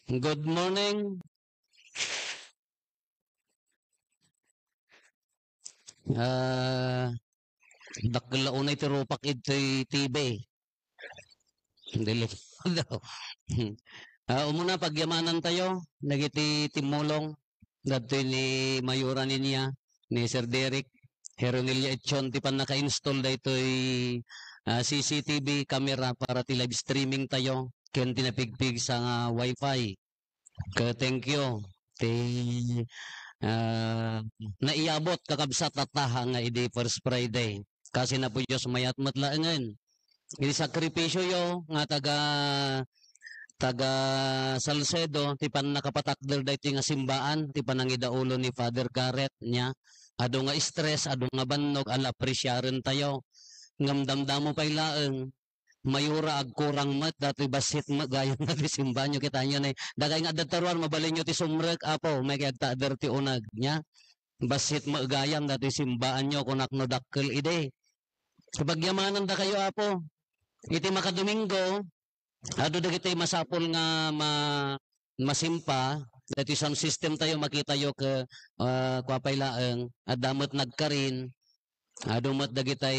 Good morning. Ah, dakla unay ti rupak iti TV. Dili daw. Umuna pagyamanan tayo, nagiti timulong, dadto ni Mayura niya, ni Sir Derek, Heronilya Etchon, ti pan naka-install da ito'y CCTV camera para ti live streaming tayo, ken tinapigpig sa wifi. Thank you. Ti Ah, naiabot kakabsat at taha nga idi first Friday. Kasi na po Diyos mayat matlaangan. Idi sakripisyo yo nga taga Salcedo ti pan nakapatakder dayto nga simbaan ti panangidaulo ni Father Garrett niya. Ado nga stress, ado nga bannog, ala apresyaren tayo. Ngamdamdamo pay laeng mayura ag kurang mat dati basit mat gayon nga ti simbanyo kita nyo na dagay nga dataruan mabalin nyo ti sumrek apo may kaya tader ti unag nya basit magayam dati simbaan nyo kunak no dakkel ide kapagyamanan da kayo apo iti makadomingo ado dagiti masapol nga masimpa dati sound system tayo makita yo ke kwapay laeng adamot nagkarin adumat dagitay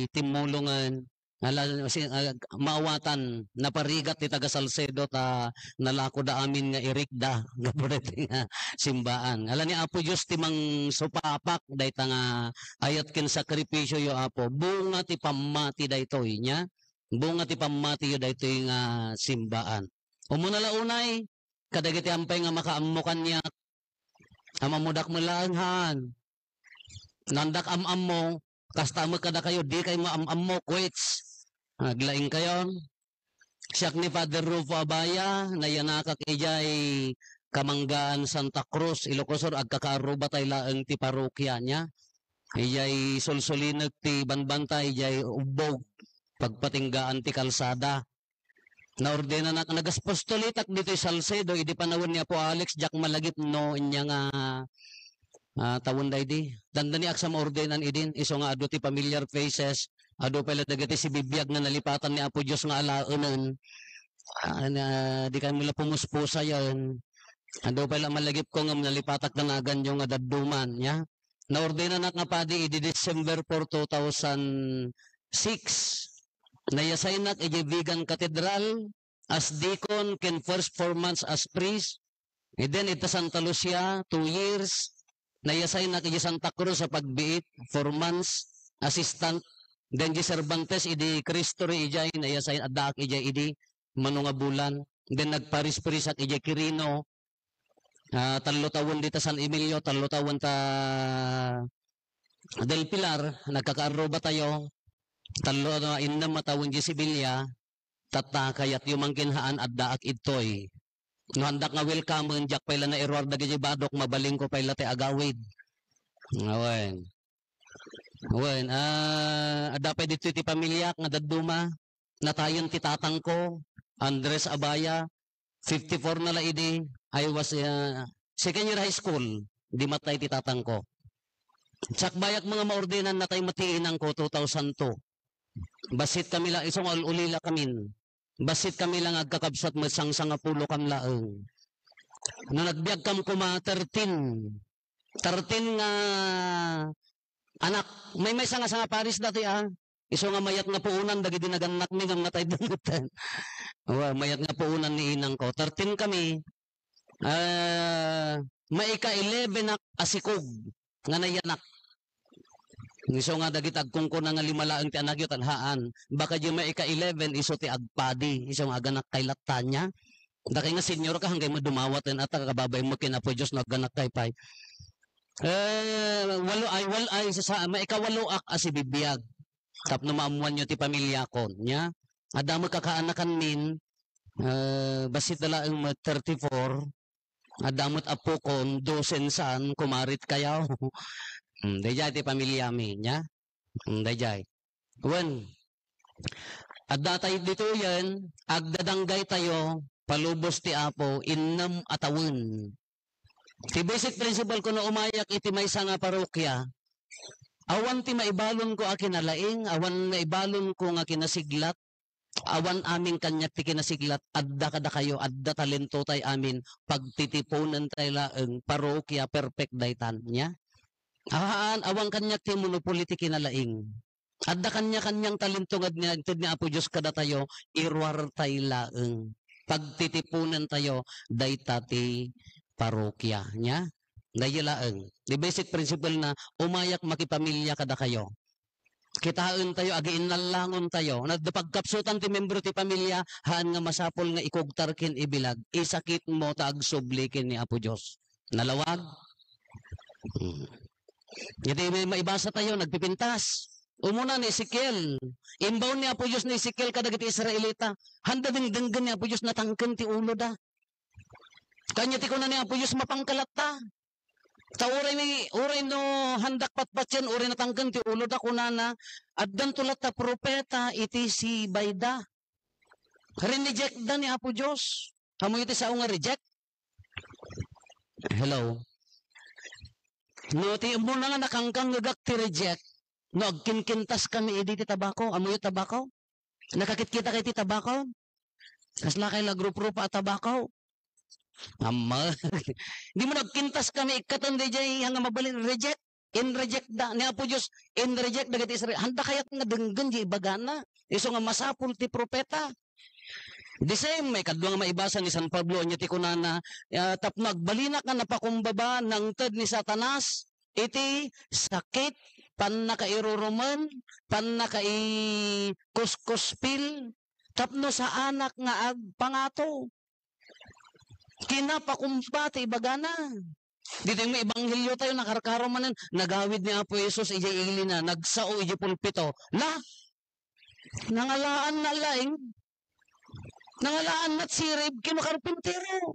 timulungan maawatan naparigat ti taga Salcedo ta nalako da amin nga irikda nga pwede nga simbaan. Ala ni Apo Diyos ti mang supapak dayta nga ayat ken sakripisyo yo Apo bunga ti pamati daytoy nya bunga ti pamati yo daytoy nga simbaan. Umuna la unay kadagiti ampay nga makaammokan niya amamudak mo lang han nandak am-am mo kastama kada kayo di kay maam-am mo quits aglaing kayo siyak ni Father Rufo Abaya na yanakak ijay Kamanggaan Santa Cruz Ilocosur agkakaaruba tay laeng ti parokya niya ijay solsolinag ti banbantay ijay ubog pagpatinggaan ti kalsada naordena na nagaspostulitak dito Salcedo idi panawon niya po Alex Jack Malagip no inya nga tawon day di. Danda ni aksam ordenan idin. Iso nga ado ti familiar faces. Ado pala dagati si bibiyag na nalipatan ni Apo Diyos nga alaanan. Di kami mula pumuspusa yan. Ado pala malagip ko nga nalipatak na nagan yung adabduman. Ya? Naordena na nga padi idi December 4, 2006. Nayasay nak Vegan Cathedral as deacon ken first 4 months as priest. And then ita Santa Lucia 2 years. Nayasay na kay Santa Cruz sa pagbiit 4 months assistant then di Cervantes idi Cristo ri ijay nayasay adak ijay idi manunga bulan then nagparis-paris at ijay Quirino 3 tawon dita San Emilio 3 tawon ta Del Pilar nagkakaaruba tayo 3 innam matawon di Sibilya tata kayat yumangkinhaan addaak itoy no handak nga welcome jak pala na error dagiti badok mabaling ko pala ti agawid. Awen. Awen adapay dito ti pamilya nga dadduma natayon ti tatang ko Andres Abaya 54 na la idi I was second year high school di matay ti tatang ko. Sakbayak mga maordinan natay matiinang ko 2002. Basit kami lang isong ulila kamin. Basit kami lang agkakabsat masang sangapulo kam laeng. No nagbiag kam kuma 13 nga anak. May sanga Paris dati Iso nga mayat nga puunan dagiti naganak mi nga matay danutan. Mayat nga puunan ni inang ko. 13 kami. Maika 11 nak asikog nga nayanak. Iso nga dagit agkungko na nga limalaang ti anak yu tanhaan. Baka di may ika-11 iso ti agpadi. Iso nga aganak kay latanya. Daki nga senior ka hanggang madumawat at kakababay mo kinapo Diyos na aganak kay pay. Walo ay sa maikawalo ak asi bibiyag. Tap na maamuan nyo ti pamilya ko. Nya? Adamo kakaanakan min. Basit dala ang 34. Adamot apo kon dosen saan kumarit kayaw. Dayjay ti pamilya mi, nya? Dayjay. Wen, at datay dito yan, agdadanggay tayo, palubos ti Apo, innam atawin. Ti basic principle ko na umayak iti may nga parokya, awan ti maibalon ko akinalaing, awan maibalon ko nga kinasiglat, Awan amin kanyak ti kinasiglat, adda kada kayo, adda talento tay amin, pagtitipunan tay laeng, parokya, perfect daytan niya. Awang kanyak ti monopoly ti kinalaing. Adda kanya-kanyang talento nga ni Apo Diyos kada tayo, irwar tay laeng. Pagtitipunan tayo, dayta ti parokya niya. Dayo laeng. The basic principle na umayak makipamilya kada kayo. Kitaan tayo, agiin nalangon tayo. Nagdapagkapsutan ti membro ti pamilya, haan nga masapol nga ikugtarkin ibilag. Isakit mo taag sublikin ni Apo Diyos. Nalawag? Hindi may maibasa tayo, nagpipintas. Umuna ni Ezekiel. Imbaw ni Apo Diyos ni Ezekiel kadagiti Israelita. Handa ding denggan ni Apo Diyos natangken ti ulo da. Kanya ti ko na ni Apo Diyos mapangkalat ta. Ta uray no handak patpatyan, uray natanggan ti ulo da kunana, at dan tulat ta propeta, iti si Bayda. Rineject da ni Apo Diyos. Hamoy iti sao nga reject? Hello? No, ti mo na nga nakangkang ngagak ti reject, no, agkinkintas kami iti tabako, amoy tabako? Nakakit-kita kay ti tabako? Kasla kay lagrup-rupa at tabako? Amma, di mo nagkintas kami ikatan di jay hanga mabalin reject. In reject da ni Apo Diyos, in reject dagiti Israel. Handa kayat nga denggan di ibagana. Iso nga masapul ti propeta. The same, may kadwa nga maibasa ni San Pablo niya ti kunana, tapno agbalinak nga napakumbaba ng ted ni Satanas, iti sakit, pan nakairuruman, pan nakai-kuskuspil, tapno sa anak nga agpangato. Kinapakumpati ibagana. Dito yung may ibanghilyo tayo, nakarkaro manan, nagawid ni Apo Jesus, ijay ili na, nagsao, ijay pulpito. La, nangalaan na laing, nangalaan na't sirib, kinukarpintero.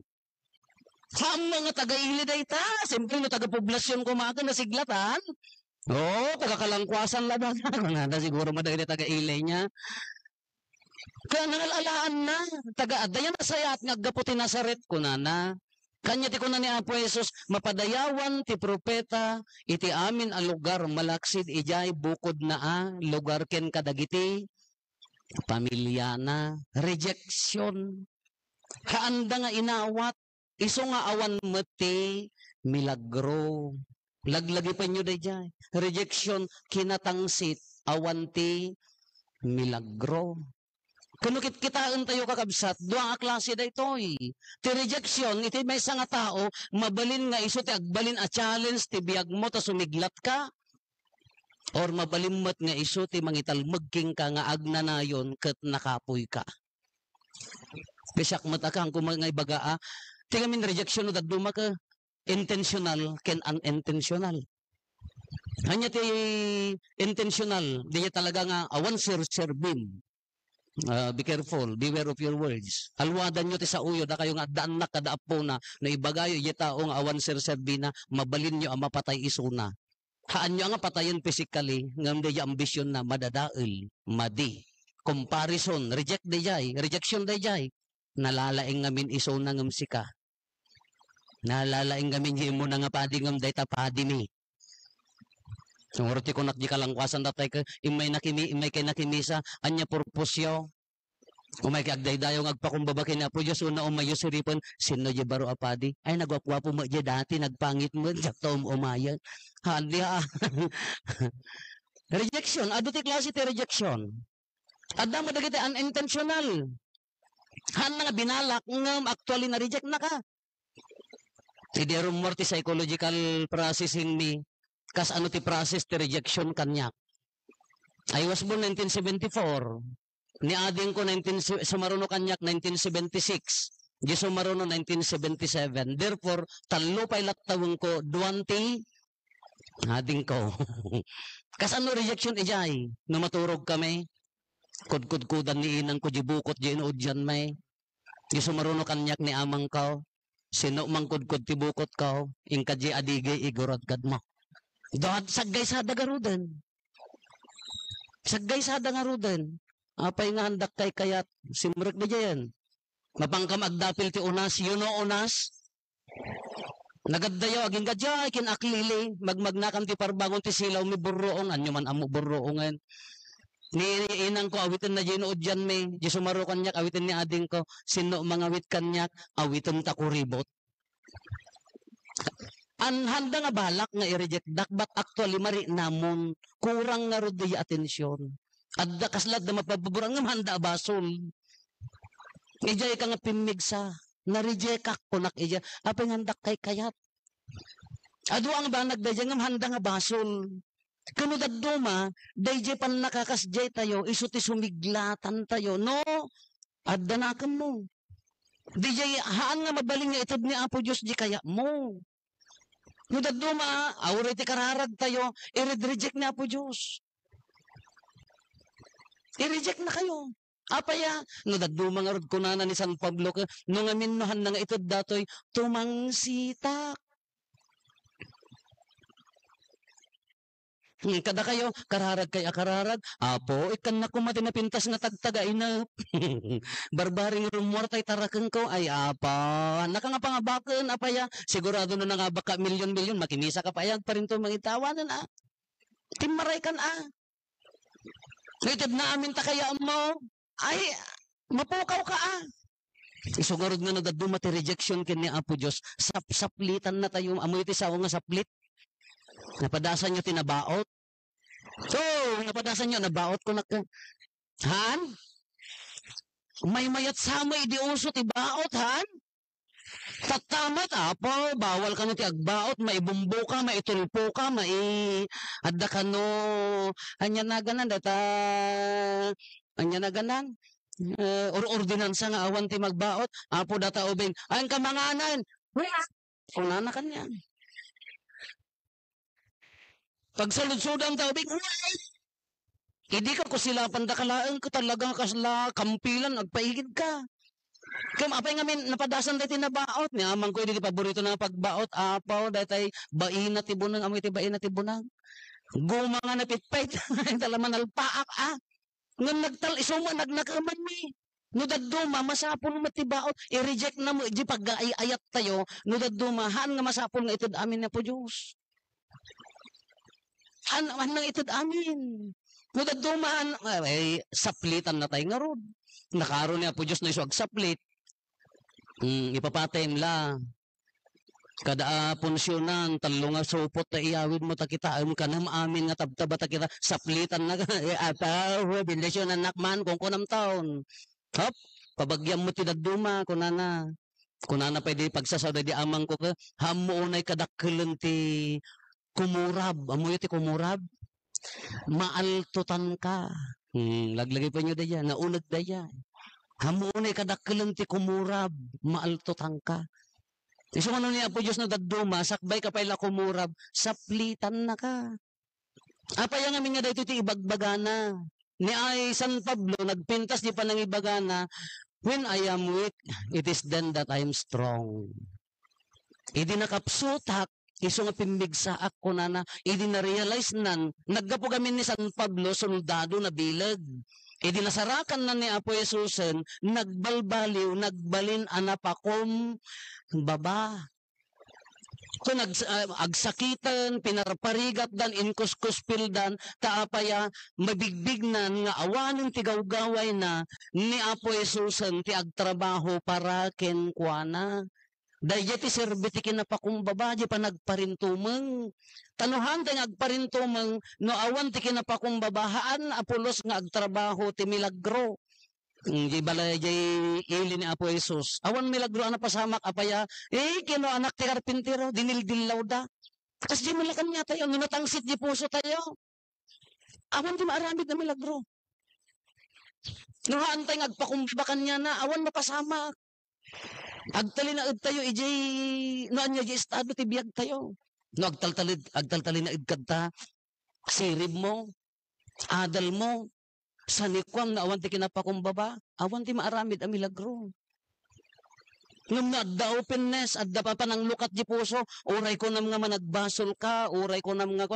Sa mga taga-ili day ta, simple no taga-poblasyon kumaga na siglatan. Oo, taga-kalangkwasan laban na, siguro madagay taga-ili niya. Kaya nangalaan na, taga-adayan na sayat, ngagaputi Nazaret ko na. Kanya ti ko na ni Apo Jesus, mapadayawan ti propeta, iti amin ang lugar, malaksid ijay, bukod na lugar ken kadagiti, pamilya na, rejection, kaanda nga inawat, iso nga awan mati, milagro, laglagi pa nyo dayjay, rejection, kinatangsit, awan ti, milagro. Kanukit kitaan tayo kakabsat, duang klase da ito'y. Ti rejection, iti may nga tao, mabalin nga iso ti agbalin a challenge, ti biyag mo, ta sumiglat ka. Or mabalimmat nga iso ti mangitalmagking ka nga agnanayon kat nakapoy ka. Bisak matakang kumangay bagaa, ti kamin rejection no daduma ka, intentional ken unintentional. Hanya ti intentional, di talaga nga awan sir beam. Be careful, beware of your words. Alwadan nyo ti sa uyo, da kayo nga daanak kada apo na ibagayo, yetaong awan sir na, mabalin nyo ang mapatay isuna. Haan nyo nga patayin physically, ngam di ambisyon na madadail, madi. Comparison, reject di jay, rejection di jay. Nalalaing ngamin isuna ngam sika. Nalalaing ngamin mo na nga padi ngam day tapadi mi. Sungurti ko nak di kalangkwasan datay ka imay kay nakimisa anya purposyo. Umay kay agdaydayo agpakumbaba kay na Apo Diyos una umayo siripan sino di baro apadi. Ay nagwapwapo mo di dati nagpangit mo jakto umayan. Handi ha. Rejection, ado ti klase ti rejection. Adda mo dagiti unintentional. Han nga binalak ngam actually na reject na ka. Idi rumor ti psychological processing ni kas ano ti process ti rejection kanyak. I was born 1974. Ni ading ko sumaruno kanyak 1976. Di sumaruno 1977. Therefore, talo pa ilat tawang ko 20 ading ko. Kas ano rejection ijay no maturog kami. Kudkudan ni inang ko jibukot jenood dyan may. Di sumaruno kanyak ni amang ko. Sino mang kudkud ti bukot ko. Ingka di adigay igorod kad mo. Doon, saggay sa dagarudan. Saggay sa dangarudan. Apay nga handak kay kayat. Simrek na dyan. Mapangkam agdapil ti unas. You know unas? Nagaddayo, aging gadya, kinaklili. Magmagnakam ti parbangon ti silaw mi burroong. Anyo man amo burroongan. Ni inang ko awitin na ginuod dyan may, di sumaro kanyak, awitin ni ading ko, sino mga awit kanyak, awitin ta ko ribot. An handa nga balak nga i-reject dak, but actually mari namon, kurang nga rod di atensyon. Adda kaslat na mapapaburang nga handa basol. Ijay ka nga pimigsa, na-reject kak kunak ija, apay handak kay kayat. Ado ang banag dayjay nga handa nga basol. Kano daduma, dayjay pan nakakasjay tayo, isuti sumiglatan tayo, no? Adda na ka mo. Dayjay haan nga mabaling nga itod ni Apo Diyos di kaya mo. No daduma, awre ti kararag tayo, i-reject ni Apo Diyos. I-reject na kayo. Apaya, no daduma nga rod kunana ni San Pablo, no nga minuhan na nga itod datoy, tumangsitak. Kada kayo, kararag kay akararag, apo, ikan na kumati na pintas nga tagtagay na. Barbaring rumor tay tarakeng ko, ay apa, nakangapangabakan, apaya, sigurado na nga baka milyon-milyon, makinisa ka payag pa rin to mangitawanan, Timaray kan, Naitid na amin ta kaya mo, ay, mapukaw ka, Isugurod nga nadaduma ti rejection kin ni Apo Diyos, saplitan na tayo, amoy ti sawa nga saplit. Napadasan nyo tinabaot. So, napadasan nyo, nabaot ko na Han? May mayat samay di uso ti baot, Han? Tatamat, apo, bawal ka na ti agbaot, maibumbo ka, maitulpo ka, adda ka no, anya na ganan, anya na ganan, ordinansa nga awan ti magbaot, apo data ubing, ayan ka manganan, kunana ka niya. Pag salud-sudang taubig, hindi ka ko sila pandakalaan ko talaga kasla kampilan, agpaigid ka. Kaya apay nga napadasan dati na baot, niya amang ko hindi paborito na pagbaot, apaw, dati baina tibunang, amoy ti baina tibunang. Guma nga napitpait, talaman alpaak, Nga isuma, nagnakaman mi. No daduma, masapol mo tibaot, i-reject na mo, di pag-ayat tayo, no daduma, haan nga masapol nga itod amin na po Diyos. Ano nang itod amin? No daduma, ay, saplitan na tayo nga rod. Nakaroon niya po Diyos na isuag saplit. Ipapatay la. Kada punsyonan, talo nga supot na iyawid mo takita, ka na maamin nga tabtaba takita, saplitan na ka, ataw, bindasyon na nakman, kung kunam taon. Hop, pabagyam mo tidaduma, kunana pwede pagsasaw di amang ko ka, hamuunay kadakkelan ti kumurab, amoy ti kumurab, maaltutan ka. Laglagay pa nyo daya, naunag daya. Hamuunay kadakkelan ti kumurab, maaltutan ka. Iso ano niya po Diyos na daduma, sakbay ka pala kumurab, saplitan na ka. Apaya nga nga dito ti ibagbagana. Ni ay San Pablo, nagpintas di pa ng ibagana, when I am weak, it is then that I am strong. Idi nakapsutak, iso nga pimbigsa ako na, idi na-realize nan, naggapo kami ni San Pablo, soldado na bilag. Idi nasarakan na ni Apo Jesusen, nagbalbaliw, nagbalin anapakom, baba. So agsakitan, pinarparigat dan, inkuskuspildan, taapaya, mabigbignan, nga awanin tigaw-gaway na, ni Apo Jesusen, ti agtrabaho para kenkwana. Dahil ti serbiti kinapakumbaba, di pa nagparintumeng. Tanuhan tayo agparintumeng, no awan ti kinapakumbabahaan, Apolos nga agtrabaho ti milagro. Di balay jay ili ni Apo Jesus. Awan milagro ana pasamak apaya, kino anak ti karpintero, dinildilaw da. Kas di malakan niya tayo, ninatangsit di puso tayo. Awan di maaramid na milagro. Nuhaan tayo agpakumbakan niya na, awan mapasamak. Agtali na tayo, noan niya di estado ti biyag tayo. No, agtaltali na idkad sirib mo, adal mo, sanikwang na awan ti kinapakumbaba, awan ti maaramid ang milagro. Ngam na adda openness, adda pa panang lukat di puso, uray ko nam nga managbasol ka, uray ko nam nga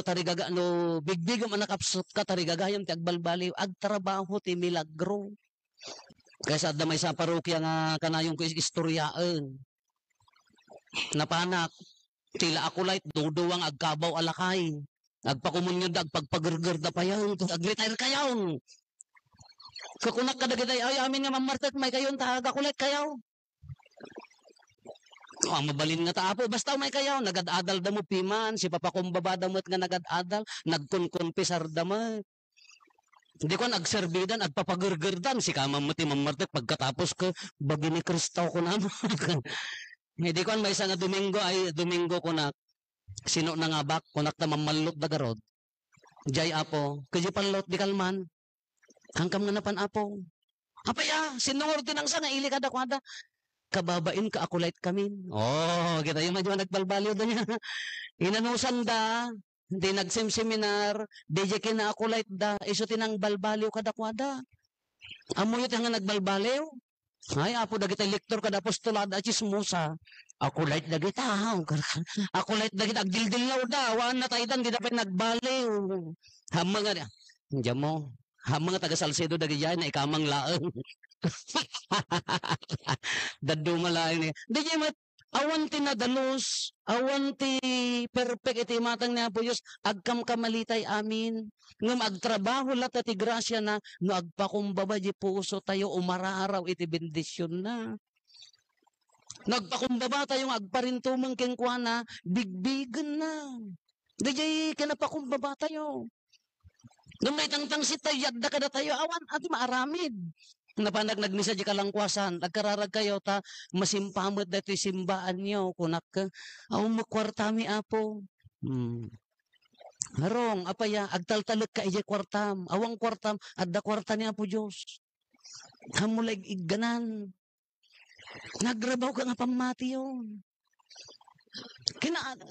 tarigaga, no, bigbigam ang nakapsot ka, tarigagayam ti agbalbaliw, agtrabaho ti milagro. Kaysa adda may sa parokya nga kanayong ko istoryaan. Napanak, tila ako light, duduwang agkabaw alakay. Agpakumunyo da, agpagpagurgur da pa yun, ag-retire kayaw. Kakunak ka dagitay, ay amin nga mamartet, may kayon, tagakulit kayaw. Mabalin nga taapo, basta may kayaw, nagad-adal da mo piman, si papakumbaba da mo't nga nagad-adal, nagkunkunpisar da mo. Hindi ko nagserbidan, agpapagurgurdan, si kamam mo ti mamartet, pagkatapos ko, bagi ni Kristo ko na mo. Hindi ko may isa nga Domingo ko na, sino na nga bak, kunak na mamalot da garod. Jay apo, kaji panlot di kalman, hangkam nga napan apo. Apaya, sinungor din ang sa nga ili kada kwada. Kababain ka ako light kami. Oh, kita yung medyo nagbalbalyo doon niya. Inanusan da, hindi nagsim-seminar, DJ kina ako light da, iso tinang balbalyo kada kwada. Amoy yung nga nagbalbalyo. Ay, apo da kita lektor kada apostolada chismosa. Ako light da kita. Ako light da kita, agdildil da, waan na taydan, di dapat nagbaliw. Hamang nga, diyan mo, hamang nga taga Salcedo da gaya na ikamang laang. Dadu malain ni. Di mat awan ti nadalos, awan ti perfect iti matang ni Apo Dios, agkam kamalitay amin. Ngem agtrabaho lat ti grasya na no agpakumbaba di puso tayo umararaw iti bendisyon na. Nagpakumbaba tayong agparintumang kengkuana, bigbigan na. Di kanapakumbaba tayo. Nung may tangtang si tayad da kada tayo awan at maaramid. Napanag nagnisa di kalangkwasan, nagkararag kayo ta, masimpamot dati simbaan nyo, kunak ka, makwartami apo. Harong, apaya, agtaltalog ka ije kwartam, awang kwartam, adda kwarta niya po Diyos. Hamulag iganan. Nagrabaw ka nga pamati yun.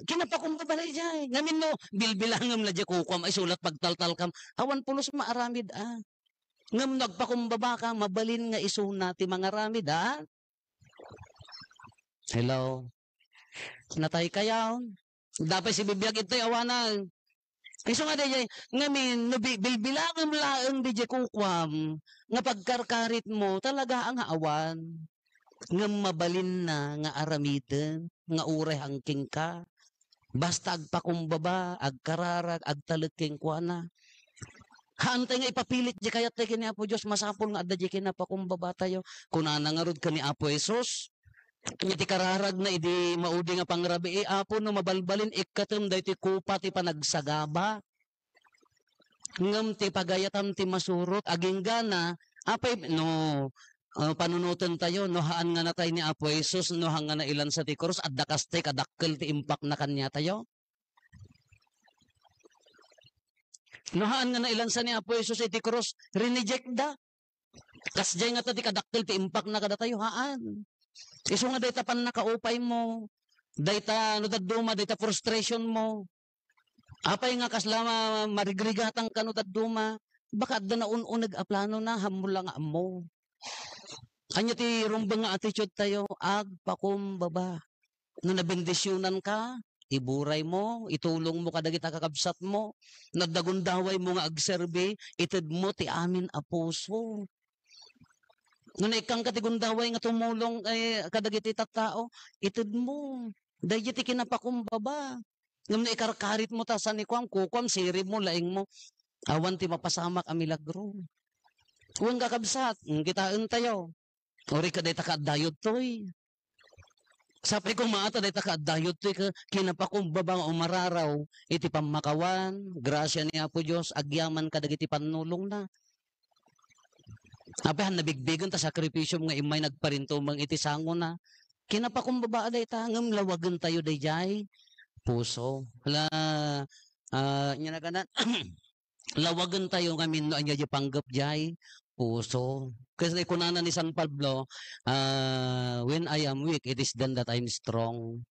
Kinapakumbabalay dyan. Ngamin no, bilbilangam na dyan kukwam, ay sulat pagtaltal kam, awan pulos maaramid ngam nagpakumbaba ka, mabalin nga isuna ti mga ramid, ha? Hello? Natay kayaw? Dapat si bibiyag ito'y awanan. Iso nga dayay, ngamin, bilbilangam laang di kukwam, nga pagkarkarit mo, talaga ang awan. Ngam mabalin na, nga aramiden, nga uray hangking ka. Basta agpakumbaba, agkararag, agtalagking kwa na. Haantay nga ipapilit di kayat tayo kini Apo Diyos, masapol nga adda di kinapakumbaba tayo. Kunana nga rod ka ni Apo Jesus, iti kararag na idi maudi nga pangrabi, Apo no mabalbalin, ikatem da iti kupa ti panagsagaba. Ngam ti pagayatam ti masurot, aging gana, apay, no, panunutan tayo, no haan nga na tayo ni Apo Jesus, no haan nga na ilan sa ti krus, adda kaste kadakkel ti impact na kanya tayo. Nohaan nga na ilan sa ni Apo Jesus iti cross, rineject da. Kasjay nga tati kadaktil ti impact na kada tayo, haan. Iso nga dayta pan nakaupay mo, dayta no dadduma, dayta frustration mo. Apay nga kaslama marigrigatang kano dadduma, baka da na ununag aplano na, hamula nga mo. Anya ti rumbang nga attitude tayo, agpakumbaba. No nabendisyonan ka, iburay mo, itulong mo kadagita kakabsat mo, nagdagundaway mo nga agserbe, itid mo ti amin a puso. Nung ikang katigundaway nga tumulong kadagiti tattao, itid mo. Dahil ti kinapakumbaba. Nung ikarkarit mo ta sa ni kukwam, sirib mo, laing mo, awan ti mapasamak a milagro. Huwag kakabsat, kitaan tayo. Ori ka day takadayod to'y. Sabi ko maata day takadayod to'y kinapakumbaba nga umararaw, iti pamakawan, grasya ni Apo Diyos, agyaman kadagiti panulong na. Apahan nabigbigan ta sakripisyo nga imay nagparintumang iti sango na. Kinapakumbaba day tangam lawagan tayo day jay. Puso. Hala, nya na kanan. Lawagan tayo ngamin no anya panggap jay. Puso. Kasi kunana ni San Pablo, when I am weak, it is then that I'm strong.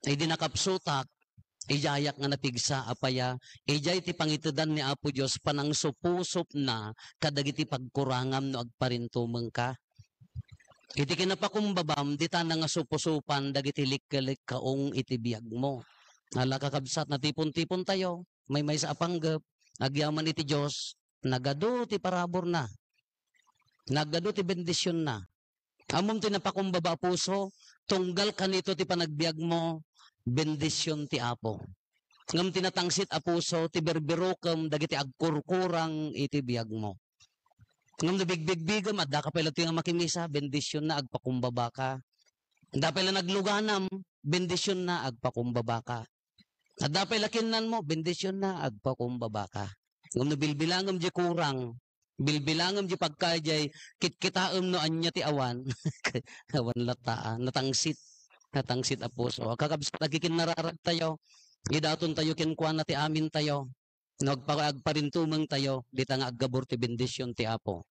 Ay di nakapsutak, ijayak nga napigsa apaya, ijay ti pangitudan ni Apo Diyos, panang supusop na, kadagiti pagkurangam no agparintumeng ka. Iti kinapakumbabam, di ta nga supusupan, dagiti likalik kaong itibiyag mo. Hala kakabsat na tipon-tipon tayo, may sa apanggap, agyaman iti Diyos, nagado ti parabor na. Nagado ti bendisyon na. Amom ti napakumbaba puso, tunggal kanito ti panagbiag mo, bendisyon ti Apo. ngam tinatangsit a puso ti berberokem dagiti agkurkurang iti biag mo. Ngam nabigbigbigam adda ka pala ti nga makimisa bendisyon na agpakumbaba ka. Adda pala nagluganam bendisyon na agpakumbaba ka. Adda pala kinnan mo bendisyon na agpakumbaba ka. Ngam nabilbilangam di kurang bilbilangam di pagkajay kitkitaem no anya ti awan awan lataan natangsit a puso kakabsat agikin nararag tayo gidaton tayo kinkwan na ti amin tayo nagparintumeng tayo dita nga aggabor ti bendisyon ti Apo